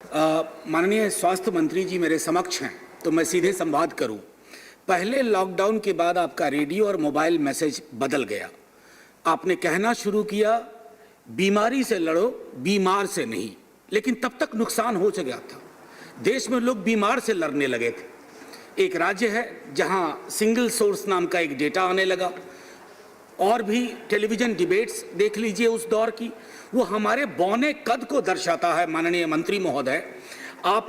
माननीय स्वास्थ्य मंत्री जी मेरे समक्ष हैं, तो मैं सीधे संवाद करूं। पहले लॉकडाउन के बाद आपका रेडियो और मोबाइल मैसेज बदल गया। आपने कहना शुरू किया, बीमारी से लड़ो, बीमार से नहीं। लेकिन तब तक नुकसान हो गया था। देश में लोग बीमार से लड़ने लगे थे। एक राज्य है जहां सिंगल सोर्स नाम का एक डेटा आने लगा, और भी टेलीविजन डिबेट्स देख लीजिए उस दौर की, वो हमारे बौने कद को दर्शाता है। माननीय मंत्री महोदय,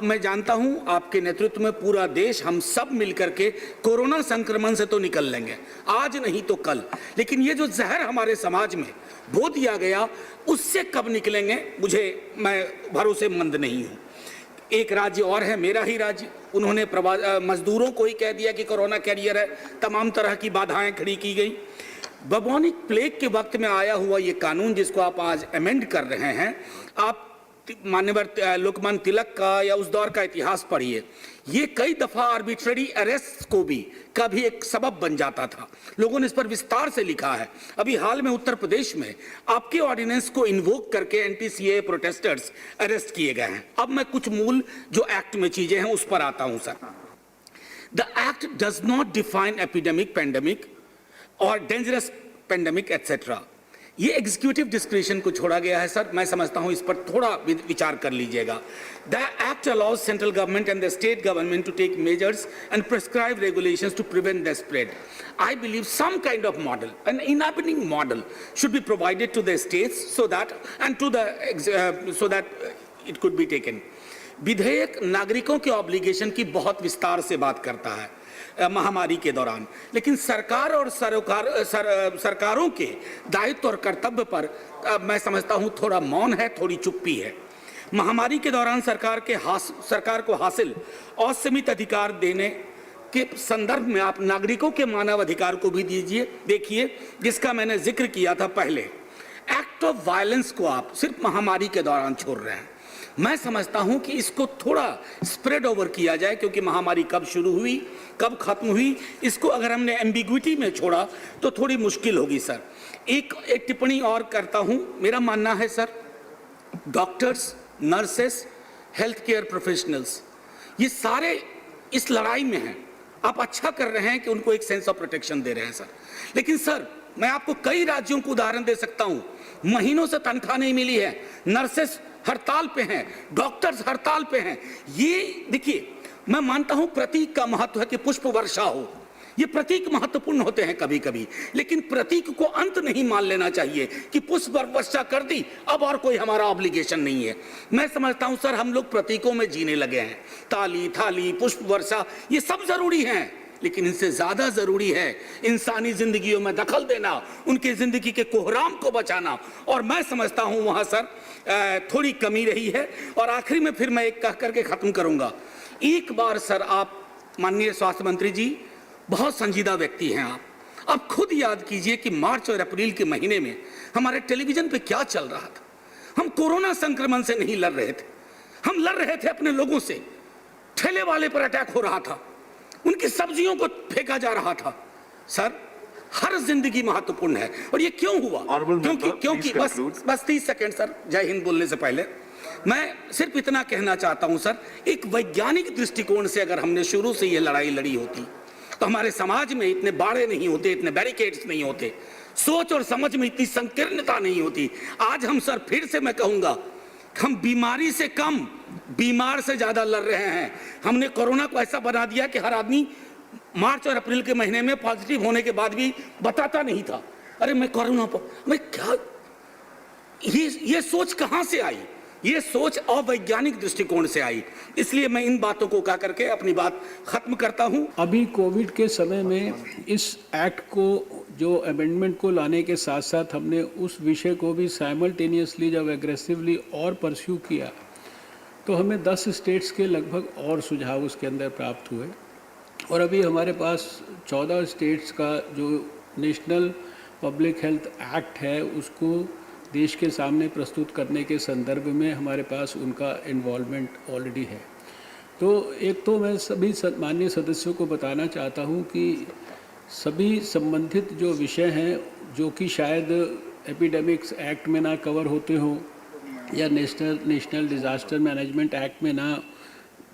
मैं जानता हूं आपके नेतृत्व में पूरा देश, हम सब मिलकर के कोरोना संक्रमण से तो निकल लेंगे, आज नहीं तो कल। लेकिन ये जो जहर हमारे समाज में बो दिया गया, उससे कब निकलेंगे मैं भरोसेमंद नहीं हूं। एक राज्य और है, मेरा ही राज्य, उन्होंने मजदूरों को ही कह दिया कि कोरोना कैरियर है, तमाम तरह की बाधाएं खड़ी की गई। बबोनिक प्लेग के वक्त में आया हुआ ये कानून जिसको आप आज अमेंड कर रहे हैं, आप माननीय लोकमान्य तिलक का या उस दौर का इतिहास पढ़िए। ये कई दफा आर्बिट्ररी अरेस्ट को भी एक सबब बन जाता था। लोगों ने इस पर विस्तार से लिखा है। अभी हाल में उत्तर प्रदेश में आपके ऑर्डिनेंस को इन्वोक करके एंटी-सीएए प्रोटेस्टर्स अरेस्ट किए गए हैं। अब मैं कुछ मूल जो एक्ट में चीजें हैं उस पर आता हूं sir. The act does not define epidemic, pandemic और डेंजरस पेंडेमिक एटसेट्रा। ये एग्जीक्यूटिव डिस्क्रिशन को छोड़ा गया है सर। मैं समझता हूं इस पर थोड़ा विचार कर लीजिएगा। The act allows central government and the state government to take measures and prescribe regulations to prevent the spread. I believe some kind of model, an enabling model, should be provided to the states so that it could be taken. विधेयक नागरिकों के obligation की बहुत विस्तार से बात करता है महामारी के दौरान, लेकिन सरकार और सरकारों के दायित्व और कर्तव्य पर मैं समझता हूं थोड़ा मौन है, थोड़ी चुप्पी है। महामारी के दौरान सरकार को हासिल असीमित अधिकार देने के संदर्भ में आप नागरिकों के मानव अधिकार को भी देखिए, जिसका मैंने जिक्र किया था पहले। एक्ट ऑफ वायलेंस को आप सिर्फ महामारी के दौरान छोड़ रहे हैं। मैं समझता हूं कि इसको थोड़ा स्प्रेड ओवर किया जाए, क्योंकि महामारी कब शुरू हुई, कब खत्म हुई, इसको अगर हमने एम्बिग्विटी में छोड़ा तो थोड़ी मुश्किल होगी सर। एक टिप्पणी और करता हूं। मेरा मानना है sir, doctors, nurses, health care professionals, ये सारे इस लड़ाई में हैं। आप अच्छा कर रहे हैं कि उनको एक सेंस ऑफ प्रोटेक्शन दे रहे हैं सर। लेकिन सर, मैं आपको कई राज्यों को उदाहरण दे सकता हूं, महीनों से तनख्वाह नहीं मिली है, नर्सेस हड़ताल पे हैं, डॉक्टर्स हड़ताल पे हैं। ये देखिए, मैं मानता हूं प्रतीक का महत्व है कि पुष्प वर्षा हो, ये प्रतीक महत्वपूर्ण होते हैं कभी कभी, लेकिन प्रतीक को अंत नहीं मान लेना चाहिए कि पुष्प वर्षा कर दी, अब और कोई हमारा ऑब्लिगेशन नहीं है। मैं समझता हूं सर, हम लोग प्रतीकों में जीने लगे हैं। ताली, थाली, पुष्प वर्षा, ये सब जरूरी हैं, लेकिन इनसे ज्यादा जरूरी है इंसानी जिंदगियों में दखल देना, उनके जिंदगी के कोहराम को बचाना। और मैं समझता हूं वहां सर थोड़ी कमी रही है। और आखिरी में फिर मैं एक कह करके खत्म करूंगा। एक बार सर, आप माननीय स्वास्थ्य मंत्री जी बहुत संजीदा व्यक्ति हैं, आप खुद याद कीजिए कि मार्च और अप्रैल के महीने में हमारे टेलीविजन पे क्या चल रहा था। हम कोरोना संक्रमण से नहीं लड़ रहे थे, हम लड़ रहे थे अपने लोगों से। ठेले वाले पर अटैक हो रहा था, उनकी सब्जियों को फेंका जा रहा था। सर, हर जिंदगी महत्वपूर्ण है। और ये क्यों हुआ? क्योंकि बस 30 सेकंड सर, जय हिंद बोलने से पहले मैं सिर्फ इतना कहना चाहता हूं सर, एक वैज्ञानिक दृष्टिकोण से अगर हमने शुरू से ये लड़ाई लड़ी होती तो हमारे समाज में इतने बाड़े नहीं होते, इतने बैरिकेड्स नहीं होते, सोच और समझ में इतनी संकीर्णता नहीं होती। आज हम सर, फिर से मैं कहूंगा, हम बीमारी से कम बीमार से ज्यादा लड़ रहे हैं। हमने कोरोना को ऐसा बना दिया कि हर आदमी मार्च और अप्रैल के महीने में पॉजिटिव होने के बाद भी बताता नहीं था, अरे मैं कोरोना पर, मैं क्या, ये सोच कहां से आई? ये सोच अवैज्ञानिक दृष्टिकोण से आई। इसलिए मैं इन बातों को कह करके अपनी बात खत्म करता हूं। अभी कोविड के समय में इस एक्ट को, जो अमेंडमेंट को लाने के साथ साथ हमने उस विषय को भी साइमल्टेनियसली जब एग्रेसिवली और परस्यू किया, तो हमें 10 स्टेट्स के लगभग और सुझाव उसके अंदर प्राप्त हुए। और अभी हमारे पास 14 स्टेट्स का जो नेशनल पब्लिक हेल्थ एक्ट है, उसको देश के सामने प्रस्तुत करने के संदर्भ में हमारे पास उनका इन्वॉल्वमेंट ऑलरेडी है। तो एक तो मैं सभी माननीय सदस्यों को बताना चाहता हूं कि सभी संबंधित जो विषय हैं, जो कि शायद एपिडेमिक्स एक्ट में ना कवर होते हों या नेशनल डिज़ास्टर मैनेजमेंट एक्ट में ना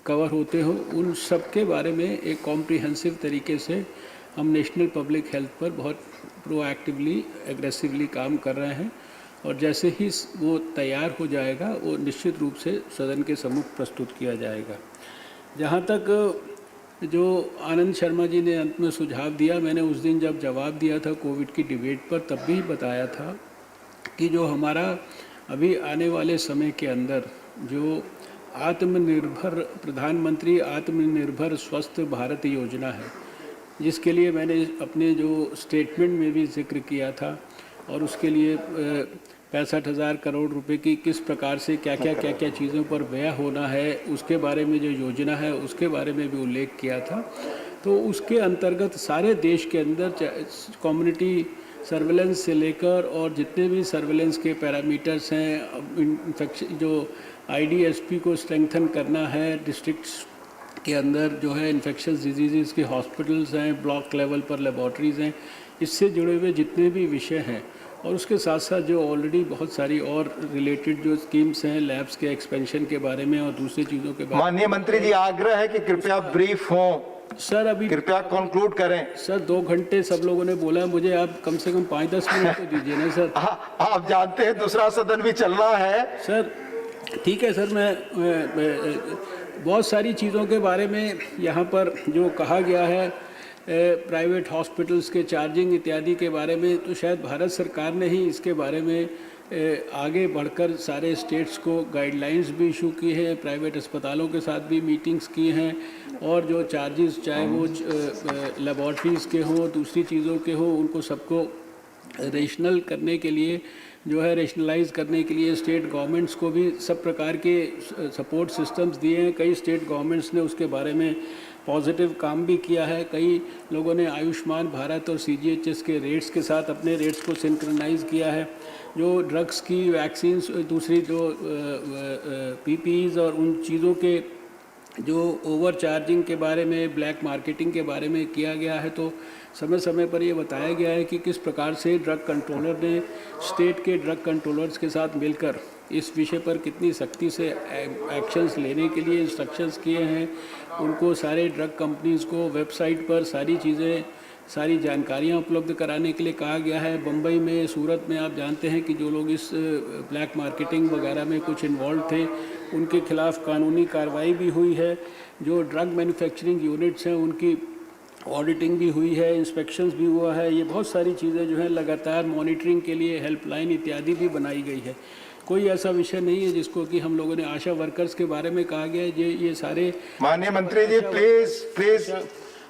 कवर होते हो, उन सब के बारे में एक कॉम्प्रिहेंसिव तरीके से हम नेशनल पब्लिक हेल्थ पर बहुत प्रोएक्टिवली एग्रेसिवली काम कर रहे हैं और जैसे ही वो तैयार हो जाएगा वो निश्चित रूप से सदन के सम्मुख प्रस्तुत किया जाएगा। जहाँ तक जो आनंद शर्मा जी ने अंत में सुझाव दिया, मैंने उस दिन जब जवाब दिया था कोविड की डिबेट पर तब भी बताया था कि जो हमारा अभी आने वाले समय के अंदर जो आत्मनिर्भर प्रधानमंत्री आत्मनिर्भर स्वस्थ भारत योजना है, जिसके लिए मैंने अपने जो स्टेटमेंट में भी जिक्र किया था और उसके लिए 65,000 करोड़ रुपए की किस प्रकार से क्या क्या चीज़ों पर व्यय होना है, उसके बारे में जो योजना है उसके बारे में भी उल्लेख किया था। तो उसके अंतर्गत सारे देश के अंदर कम्युनिटी सर्वेलेंस से लेकर और जितने भी सर्वेलेंस के पैरामीटर्स हैं, इन्फेक्शन जो IDSP को स्ट्रेंथन करना है, डिस्ट्रिक्ट्स के अंदर जो है इन्फेक्शस डिजीज़ के हॉस्पिटल्स हैं, ब्लॉक लेवल पर लेबॉर्ट्रीज़ हैं, इससे जुड़े हुए जितने भी विषय हैं और उसके साथ साथ जो ऑलरेडी बहुत सारी और रिलेटेड जो स्कीम्स हैं, लैब्स के एक्सपेंशन के बारे में और दूसरी चीज़ों के बारे में। माननीय मंत्री जी, आग्रह है कि कृपया ब्रीफ हों, सर अभी कृपया कंक्लूड करें। सर 2 घंटे सब लोगों ने बोला, मुझे आप कम से कम 5-10 मिनट तो दीजिए ना सर। आप जानते हैं दूसरा सदन भी चल रहा है। सर ठीक है सर, मैं बहुत सारी चीज़ों के बारे में यहाँ पर जो कहा गया है, प्राइवेट हॉस्पिटल्स के चार्जिंग इत्यादि के बारे में, तो शायद भारत सरकार ने ही इसके बारे में आगे बढ़कर सारे स्टेट्स को गाइडलाइंस भी इशू की है, प्राइवेट अस्पतालों के साथ भी मीटिंग्स की हैं और जो चार्जेस चाहे वो लेबॉर्ट्रीज़ के हों, दूसरी चीज़ों के हों, उनको सबको रेशनल करने के लिए जो है रेशनलाइज करने के लिए स्टेट गवर्नमेंट्स को भी सब प्रकार के सपोर्ट सिस्टम्स दिए हैं। कई स्टेट गवर्नमेंट्स ने उसके बारे में पॉजिटिव काम भी किया है। कई लोगों ने आयुष्मान भारत और CGHS के रेट्स के साथ अपने रेट्स को सिंक्रोनाइज़ किया है। जो ड्रग्स की वैक्सीन्स, दूसरी जो PPEs और उन चीज़ों के जो ओवर चार्जिंग के बारे में, ब्लैक मार्केटिंग के बारे में किया गया है, तो समय समय पर ये बताया गया है कि किस प्रकार से ड्रग कंट्रोलर ने स्टेट के ड्रग कंट्रोलर्स के साथ मिलकर इस विषय पर कितनी सख्ती से एक्शंस लेने के लिए इंस्ट्रक्शंस किए हैं। उनको सारे ड्रग कंपनीज़ को वेबसाइट पर सारी चीज़ें, सारी जानकारियां उपलब्ध कराने के लिए कहा गया है। बम्बई में, सूरत में आप जानते हैं कि जो लोग इस ब्लैक मार्केटिंग वगैरह में कुछ इन्वॉल्व थे, उनके खिलाफ कानूनी कार्रवाई भी हुई है। जो ड्रग मैन्युफैक्चरिंग यूनिट्स हैं उनकी ऑडिटिंग भी हुई है, इंस्पेक्शंस भी हुआ है। ये बहुत सारी चीज़ें जो है लगातार मॉनिटरिंग के लिए हेल्पलाइन इत्यादि भी बनाई गई है। कोई ऐसा विषय नहीं है जिसको कि हम लोगों ने आशा वर्कर्स के बारे में कहा गया है। ये सारे माननीय मंत्री जी प्लीज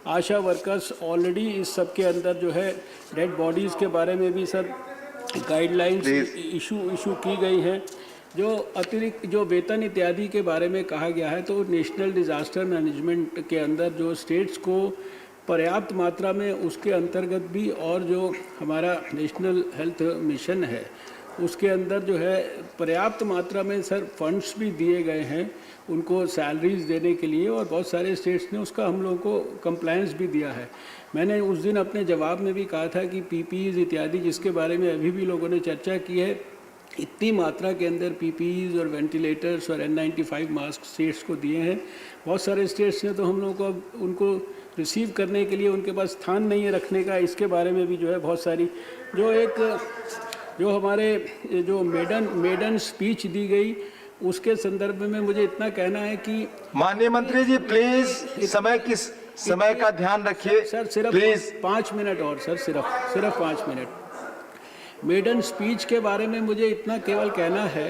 आशा वर्कर्स ऑलरेडी इस सब के अंदर जो है डेड बॉडीज़ के बारे में भी सर गाइडलाइंस इशू की गई हैं। जो अतिरिक्त जो वेतन इत्यादि के बारे में कहा गया है, तो नेशनल डिज़ास्टर मैनेजमेंट के अंदर जो स्टेट्स को पर्याप्त मात्रा में उसके अंतर्गत भी और जो हमारा नेशनल हेल्थ मिशन है उसके अंदर जो है पर्याप्त मात्रा में सर फंड्स भी दिए गए हैं उनको सैलरीज देने के लिए, और बहुत सारे स्टेट्स ने उसका हम लोगों को कंप्लायंस भी दिया है। मैंने उस दिन अपने जवाब में भी कहा था कि PPEs इत्यादि जिसके बारे में अभी भी लोगों ने चर्चा की है, इतनी मात्रा के अंदर PPEs और वेंटिलेटर्स और N95 मास्क स्टेट्स को दिए हैं। बहुत सारे स्टेट्स ने तो हम लोगों को उनको रिसीव करने के लिए उनके पास स्थान नहीं है रखने का। इसके बारे में भी जो है बहुत सारी जो हमारे जो मेडन स्पीच दी गई उसके संदर्भ में मुझे इतना कहना है कि माननीय मंत्री जी प्लीज समय का ध्यान रखिए सर। सिर्फ प्लीज 5 मिनट और सर, सिर्फ 5 मिनट। मेडन स्पीच के बारे में मुझे इतना केवल कहना है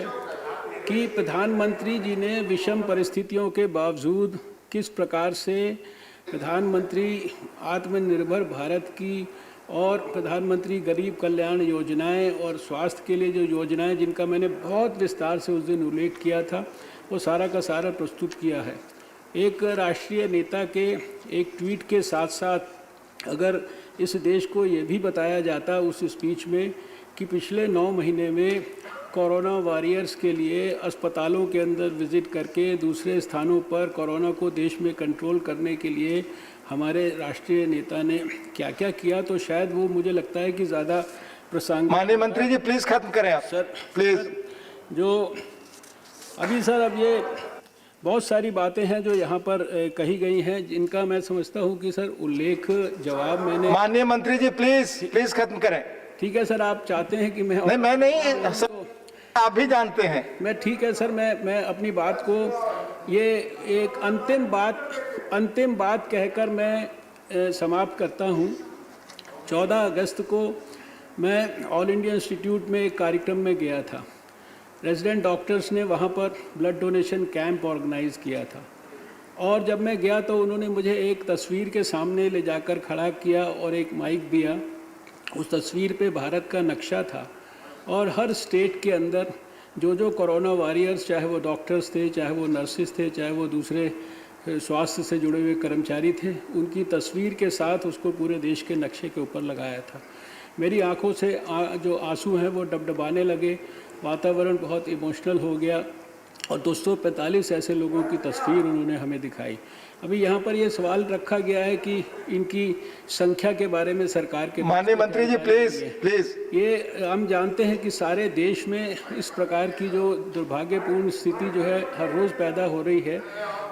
कि प्रधानमंत्री जी ने विषम परिस्थितियों के बावजूद किस प्रकार से प्रधानमंत्री आत्मनिर्भर भारत की और प्रधानमंत्री गरीब कल्याण योजनाएं और स्वास्थ्य के लिए जो योजनाएं जिनका मैंने बहुत विस्तार से उस दिन उल्लेख किया था, वो सारा का सारा प्रस्तुत किया है। एक राष्ट्रीय नेता के एक ट्वीट के साथ साथ अगर इस देश को ये भी बताया जाता उस स्पीच में कि पिछले 9 महीने में कोरोना वॉरियर्स के लिए अस्पतालों के अंदर विज़िट करके दूसरे स्थानों पर कोरोना को देश में कंट्रोल करने के लिए हमारे राष्ट्रीय नेता ने क्या क्या किया, तो शायद वो मुझे लगता है कि ज़्यादा प्रासंगिक। माननीय मंत्री जी प्लीज खत्म करें आप सर प्लीज। जो अभी सर अब ये बहुत सारी बातें हैं जो यहाँ पर कही गई हैं, जिनका मैं समझता हूँ कि सर उल्लेख जवाब मैंने। माननीय मंत्री जी प्लीज खत्म करें। ठीक है सर, आप चाहते हैं कि मैं नहीं सर, आप भी जानते हैं। मैं ठीक है सर, मैं अपनी बात को ये एक अंतिम बात कहकर मैं समाप्त करता हूँ। 14 अगस्त को मैं ऑल इंडिया इंस्टीट्यूट में एक कार्यक्रम में गया था। रेजिडेंट डॉक्टर्स ने वहाँ पर ब्लड डोनेशन कैंप ऑर्गेनाइज़ किया था, और जब मैं गया तो उन्होंने मुझे एक तस्वीर के सामने ले जाकर खड़ा किया और एक माइक दिया। उस तस्वीर पे भारत का नक्शा था और हर स्टेट के अंदर जो कोरोना वॉरियर्स, चाहे वो डॉक्टर्स थे, चाहे वो नर्सिस थे, चाहे वो दूसरे स्वास्थ्य से जुड़े हुए कर्मचारी थे, उनकी तस्वीर के साथ उसको पूरे देश के नक्शे के ऊपर लगाया था। मेरी आंखों से जो आंसू हैं वो डबडबाने लगे, वातावरण बहुत इमोशनल हो गया, और 245 ऐसे लोगों की तस्वीर उन्होंने हमें दिखाई। अभी यहाँ पर ये सवाल रखा गया है कि इनकी संख्या के बारे में सरकार के। माननीय मंत्री जी प्लीज। ये हम जानते हैं कि सारे देश में इस प्रकार की जो दुर्भाग्यपूर्ण स्थिति जो है हर रोज़ पैदा हो रही है,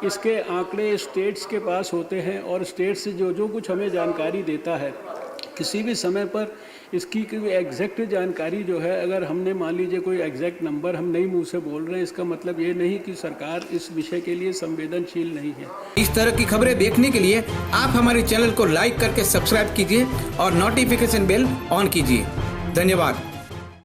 इसके आंकड़े स्टेट्स के पास होते हैं, और स्टेट से जो कुछ हमें जानकारी देता है, किसी भी समय पर इसकी कोई एग्जैक्ट जानकारी जो है, अगर हमने मान लीजिए कोई एग्जैक्ट नंबर हम नई मुंह से बोल रहे हैं, इसका मतलब ये नहीं कि सरकार इस विषय के लिए संवेदनशील नहीं है। इस तरह की खबरें देखने के लिए आप हमारे चैनल को लाइक करके सब्सक्राइब कीजिए और नोटिफिकेशन बेल ऑन कीजिए। धन्यवाद।